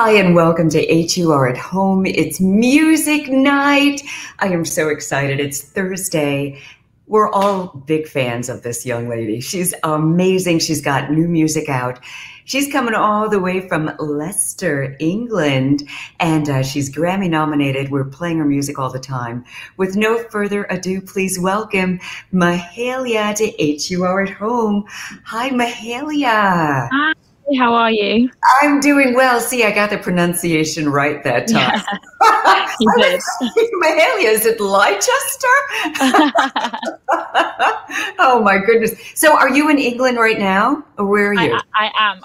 Hi and welcome to HUR at Home. It's music night. I am so excited. It's Thursday. We're all big fans of this young lady. She's amazing. She's got new music out. She's coming all the way from Leicester, England, and she's Grammy nominated. We're playing her music all the time. With no further ado, please welcome Mahalia to HUR at Home. Hi, Mahalia. Hi, how are you? I'm doing well. See, I got the pronunciation right that time. Yeah, you did. Mahalia, is it Leicester? Oh my goodness. So are you in England right now? Or where are you? I am.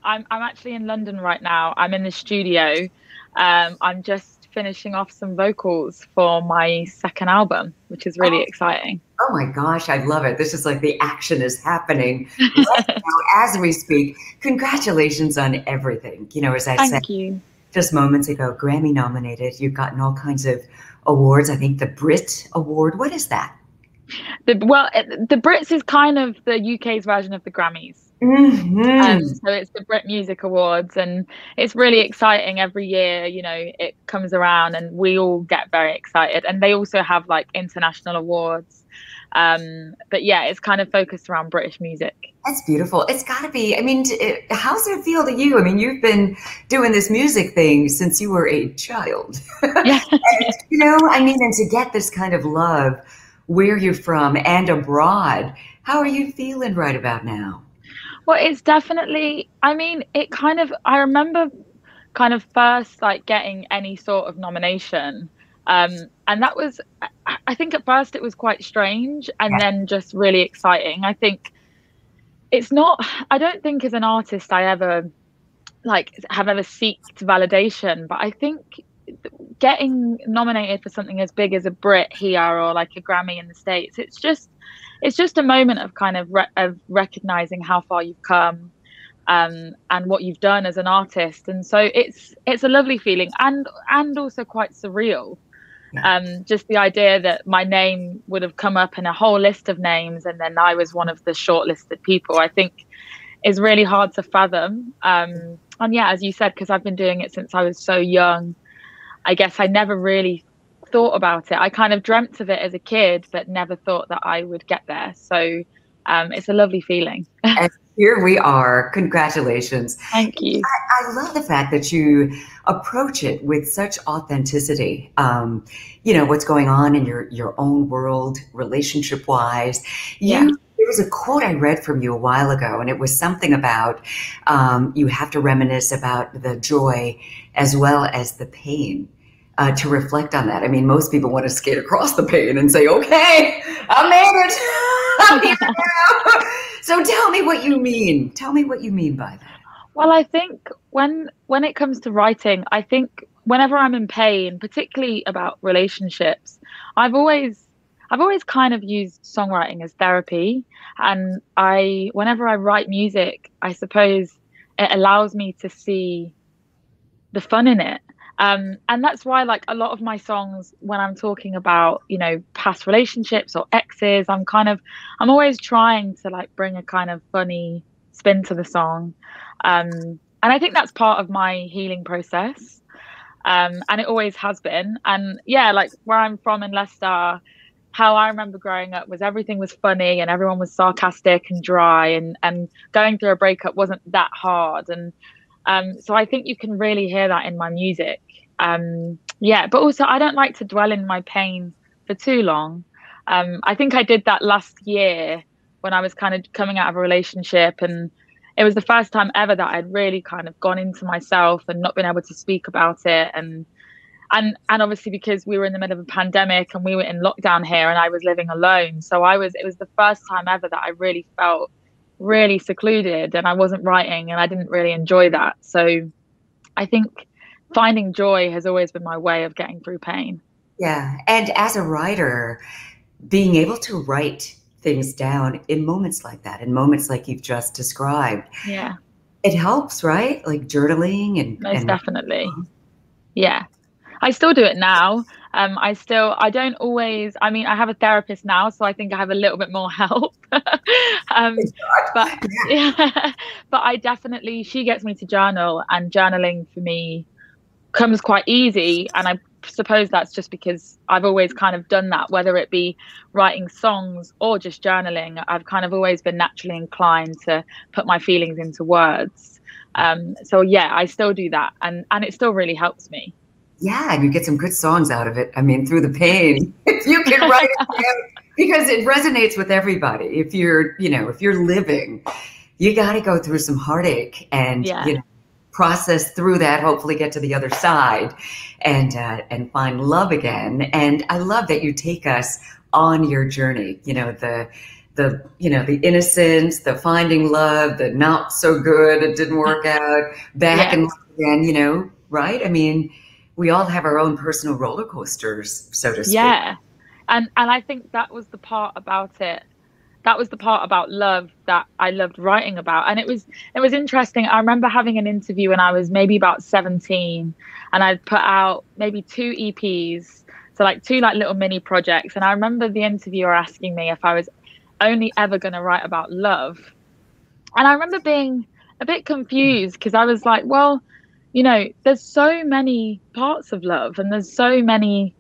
I'm actually in London right now. I'm in the studio. I'm just finishing off some vocals for my second album, which is really exciting. Oh my gosh, I love it. This is like the action is happening right now as we speak. Congratulations on everything. You know, as I said Thank you. Just moments ago, Grammy nominated. You've gotten all kinds of awards. I think the Brit Award. What is that? The Brits is kind of the UK's version of the Grammys. So it's the Brit Music Awards, and it's really exciting every year. You know, it comes around and we all get very excited, and they also have like international awards. But yeah, it's kind of focused around British music. That's beautiful. It's got to be. I mean, how's it feel to you? I mean, you've been doing this music thing since you were a child. Yeah. And, you know, I mean, and to get this kind of love where you're from and abroad, how are you feeling right about now? Well, it's definitely, I mean, I remember kind of first like getting any sort of nomination. And that was, I think at first it was quite strange and then just really exciting. I think I don't think as an artist I ever have ever sought validation, but I think getting nominated for something as big as a Brit here or like a Grammy in the States, it's just a moment of kind of recognizing how far you've come and what you've done as an artist. And so it's a lovely feeling and also quite surreal. Just the idea that my name would have come up in a whole list of names and then I was one of the shortlisted people, I think is really hard to fathom. And yeah, as you said, because I've been doing it since I was so young, I guess I never really thought about it. I kind of dreamt of it as a kid, but never thought that I would get there. So it's a lovely feeling. And here we are. Congratulations. Thank you. I love the fact that you approach it with such authenticity. You know, what's going on in your own world, relationship-wise. There was a quote I read from you a while ago, and it was something about you have to reminisce about the joy as well as the pain. To reflect on that. I mean, most people want to skate across the pain and say, okay, I made it. I'm here now. So tell me what you mean. Tell me what you mean by that. Well, I think when it comes to writing, I think whenever I'm in pain, particularly about relationships, I've always kind of used songwriting as therapy. And whenever I write music, I suppose it allows me to see the fun in it. And that's why like a lot of my songs, when I'm talking about, you know, past relationships or exes, I'm always trying to like bring a kind of funny spin to the song. And I think that's part of my healing process. And it always has been. And yeah, like where I'm from in Leicester, how I remember growing up was everything was funny and everyone was sarcastic and dry and going through a breakup wasn't that hard. And so I think you can really hear that in my music. But also I don't like to dwell in my pain for too long. I think I did that last year when I was kind of coming out of a relationship, and it was the first time ever that I'd really kind of gone into myself and not been able to speak about it. And obviously because we were in the middle of a pandemic and we were in lockdown here and I was living alone. So it was the first time ever that I really felt really secluded and I wasn't writing and I didn't really enjoy that. So I think finding joy has always been my way of getting through pain. Yeah. And as a writer, being able to write things down in moments like that, in moments like you've just described. Yeah. It helps, right? Like journaling and Most definitely. Yeah. I still do it now. I don't always, I mean, I have a therapist now, so I think I have a little bit more help. But yeah, but I definitely, she gets me to journal, and journaling for me comes quite easy. And I suppose that's just because I've always kind of done that, whether it be writing songs or just journaling. I've kind of always been naturally inclined to put my feelings into words. So yeah, I still do that, and it still really helps me. Yeah, and you get some good songs out of it. I mean, through the pain, if you can write it down, because it resonates with everybody. If you're, if you're living, you got to go through some heartache and, process through that, hopefully get to the other side and find love again. And I love that you take us on your journey, the innocence, the finding love, the not so good, it didn't work out, back and again, right? I mean, we all have our own personal roller coasters, so to speak. Yeah. And I think that was the part about it. That was the part about love that I loved writing about. And it was interesting. I remember having an interview when I was maybe about 17, and I'd put out maybe 2 EPs. So like 2 like little mini projects. And I remember the interviewer asking me if I was only ever going to write about love. And I remember being a bit confused, because I was like, well, there's so many parts of love, and there's so many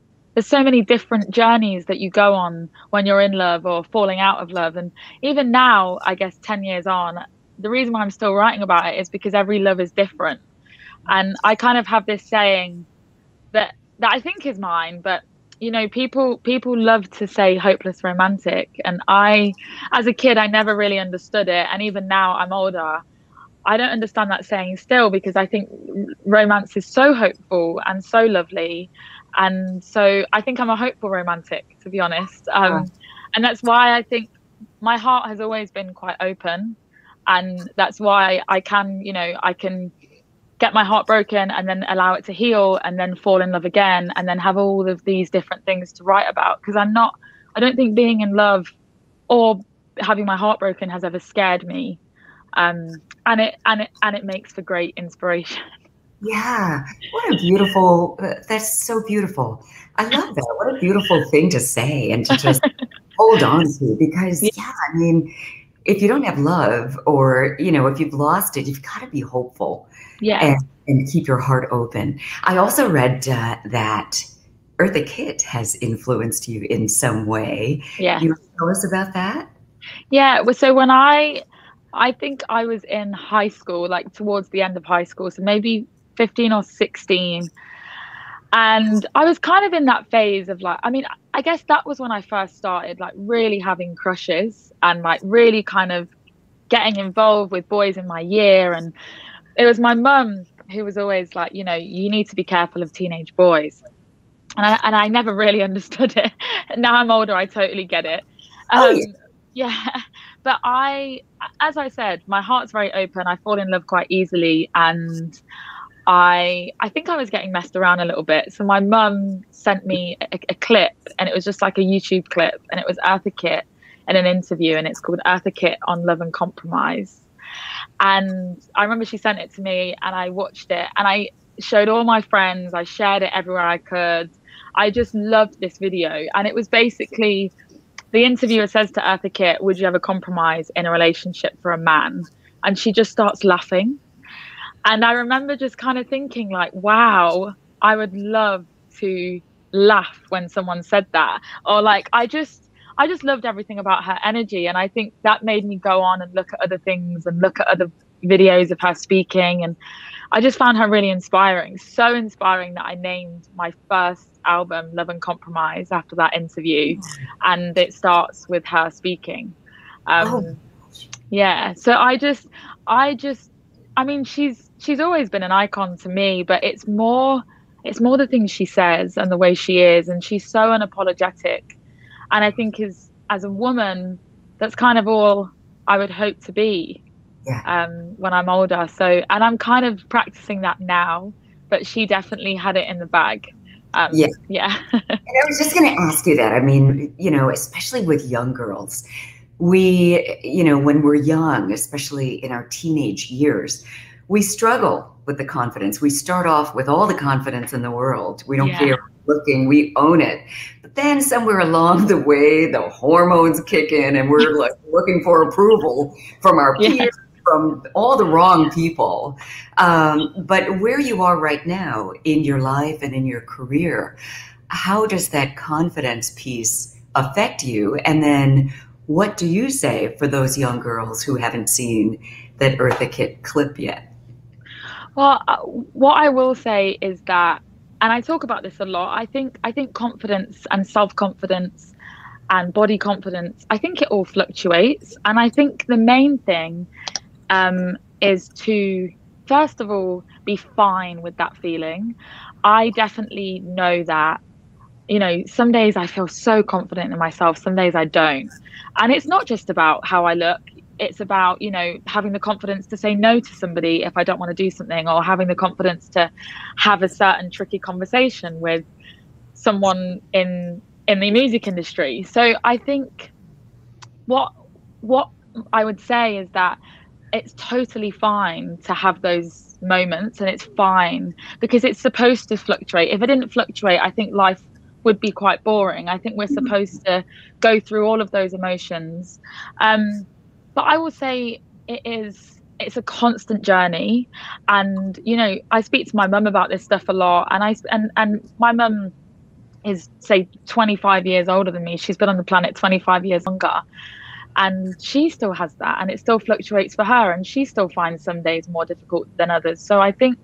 different journeys that you go on when you're in love or falling out of love. And even now, I guess 10 years on, the reason why I'm still writing about it is because every love is different. And I kind of have this saying that I think is mine, but people love to say hopeless romantic. And as a kid, I never really understood it. And even now I'm older, I don't understand that saying still, because I think romance is so hopeful and so lovely. And so I think I'm a hopeful romantic, to be honest. And that's why I think my heart has always been quite open. And that's why I can get my heart broken and then allow it to heal, and then fall in love again, and then have all of these different things to write about. Because I don't think being in love or having my heart broken has ever scared me. And it makes for great inspiration. Yeah, what a beautiful, that's so beautiful. I love that. What a beautiful thing to say and to just hold on to, because I mean, if you don't have love, or, if you've lost it, you've got to be hopeful and keep your heart open. I also read that Eartha Kitt has influenced you in some way. Yeah. You want to tell us about that? Yeah. So when I think I was in high school, like towards the end of high school, so maybe 15 or 16. And I was kind of in that phase of like, I mean, I guess that was when I first started like really having crushes, and like really kind of getting involved with boys in my year. And it was my mum who was always like, you need to be careful of teenage boys. And I never really understood it. Now I'm older, I totally get it. Yeah. But as I said, my heart's very open. I fall in love quite easily. And I think I was getting messed around a little bit. So my mum sent me a clip, and it was just like a YouTube clip, and it was Eartha Kitt in an interview, and it's called Eartha Kitt on Love and Compromise. And I remember she sent it to me, and I watched it, and I showed all my friends. I shared it everywhere I could. I just loved this video. And it was basically, the interviewer says to Eartha Kitt, would you ever compromise in a relationship for a man? And she just starts laughing. And I remember just kind of thinking like, wow, I would love to laugh when someone said that. Or like, I just loved everything about her energy. And I think that made me go on and look at other things and look at other videos of her speaking. And I just found her really inspiring, so inspiring that I named my first album Love and Compromise after that interview. And it starts with her speaking. Yeah. So I mean, she's always been an icon to me, but it's more the things she says and the way she is. And she's so unapologetic. And I think as a woman, that's kind of all I would hope to be when I'm older. So, and I'm kind of practicing that now, but she definitely had it in the bag. Yeah. And I was just going to ask you that. I mean, especially with young girls, we, when we're young, especially in our teenage years, we struggle with the confidence. We start off with all the confidence in the world. We don't care looking, we own it. But then somewhere along the way, the hormones kick in and we're like looking for approval from our Yeah. peers, from all the wrong people. But where you are right now in your life and in your career, how does that confidence piece affect you? And then what do you say for those young girls who haven't seen that Eartha Kitt clip yet? Well, what I will say is that, and I talk about this a lot, I think confidence and self-confidence and body confidence, I think it all fluctuates. And I think the main thing is to, first of all, be fine with that feeling. I definitely know that, some days I feel so confident in myself, some days I don't. And it's not just about how I look. It's about, having the confidence to say no to somebody if I don't want to do something, or having the confidence to have a certain tricky conversation with someone in the music industry. So I think what I would say is that it's totally fine to have those moments, and it's fine because it's supposed to fluctuate. If it didn't fluctuate, I think life would be quite boring. I think we're supposed to go through all of those emotions. But I will say it's a constant journey. And, I speak to my mum about this stuff a lot. And my mum is, say, 25 years older than me. She's been on the planet 25 years longer. And she still has that, and it still fluctuates for her. And she still finds some days more difficult than others. So I think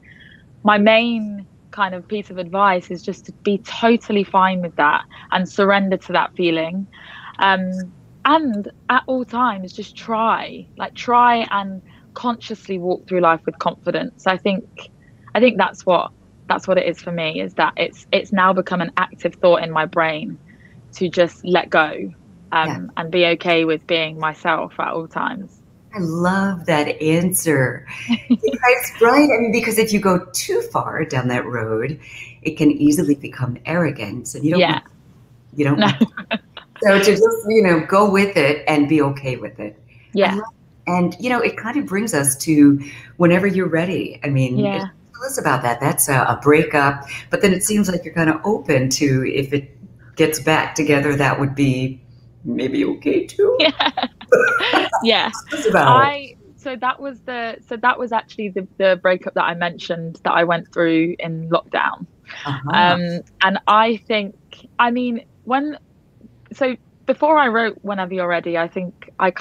my main kind of piece of advice is just to be totally fine with that and surrender to that feeling. And at all times, just try and consciously walk through life with confidence. I think that's what it is for me, is that it's now become an active thought in my brain to just let go, and be okay with being myself at all times. I love that answer. It's right. I mean, because if you go too far down that road, it can easily become arrogance, and you don't want so to just, go with it and be okay with it. Yeah. And, it kind of brings us to whenever you're ready. I mean, yeah. Tell us about that. That's a breakup, but then it seems like you're kind of open to, if it gets back together, that would be maybe okay too. Yeah. Yeah. So that was actually the breakup that I mentioned that I went through in lockdown. And I think, so before I wrote Whenever You're Ready, I think I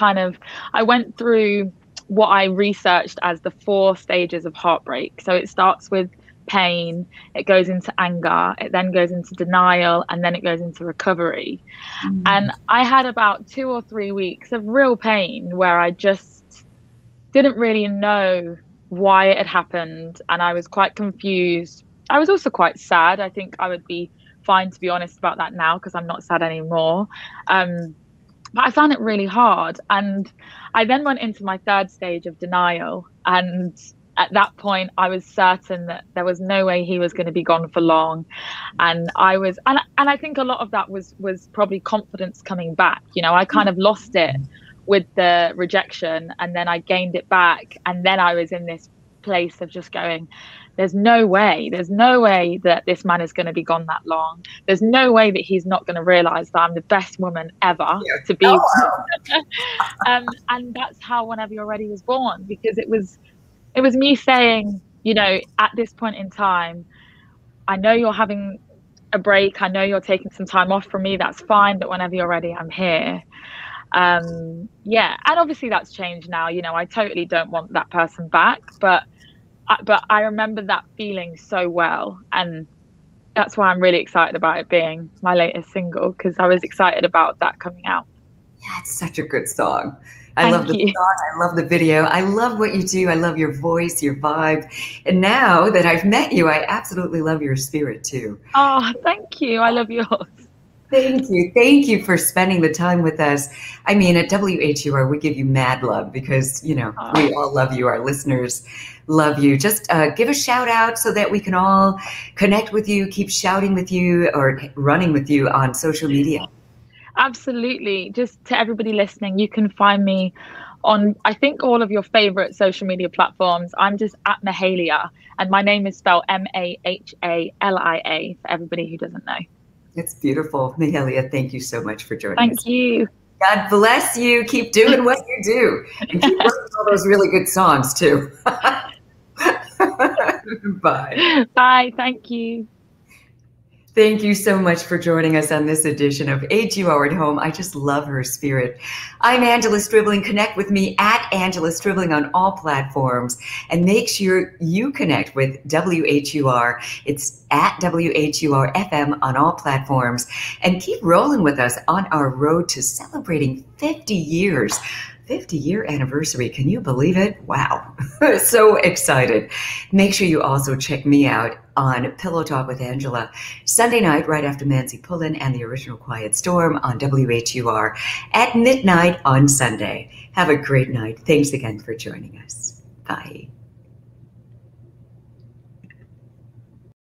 went through what I researched as the 4 stages of heartbreak. So it starts with pain, it goes into anger, it then goes into denial, and then it goes into recovery. And I had about 2 or 3 weeks of real pain where I just didn't really know why it had happened, and I was quite confused. I was also quite sad. I think I would be fine to be honest about that now, because I'm not sad anymore. But I found it really hard. And I then went into my 3rd stage of denial. And at that point, I was certain that there was no way he was going to be gone for long. And I think a lot of that was probably confidence coming back. I kind of lost it with the rejection, and then I gained it back. And then I was in this place of just going, there's no way that this man is going to be gone that long. There's no way that he's not going to realize that I'm the best woman ever to be with. And that's how Whenever You're Ready was born, because it was me saying, at this point in time, I know you're having a break, I know you're taking some time off from me, that's fine, but whenever you're ready, I'm here. And obviously that's changed now. I totally don't want that person back, but I remember that feeling so well, and that's why I'm really excited about it being my latest single, because I was excited about that coming out. Yeah, it's such a good song. I love the song. I love the video. I love what you do. I love your voice, your vibe. And now that I've met you, I absolutely love your spirit too. Oh, thank you. I love yours. Thank you. Thank you for spending the time with us. I mean, at WHUR, we give you mad love because, we all love you. Our listeners love you. Just give a shout out so that we can all connect with you, keep shouting with you or running with you on social media. Absolutely. Just to everybody listening, you can find me on, I think, all of your favorite social media platforms. I'm just at Mahalia, and my name is spelled Mahalia for everybody who doesn't know. It's beautiful. Mahalia, thank you so much for joining us. Thank you. God bless you. Keep doing what you do. And keep working all those really good songs, too. Bye. Bye. Thank you. Thank you so much for joining us on this edition of HUR at Home. I just love her spirit. I'm Angela Stribling. Connect with me at Angela Stribling on all platforms, and make sure you connect with WHUR. It's at WHUR-FM on all platforms, and keep rolling with us on our road to celebrating 50 years. 50-year anniversary. Can you believe it? Wow. So excited. Make sure you also check me out on Pillow Talk with Angela, Sunday night right after Mansi Pullen and the Original Quiet Storm on WHUR at midnight on Sunday. Have a great night. Thanks again for joining us. Bye.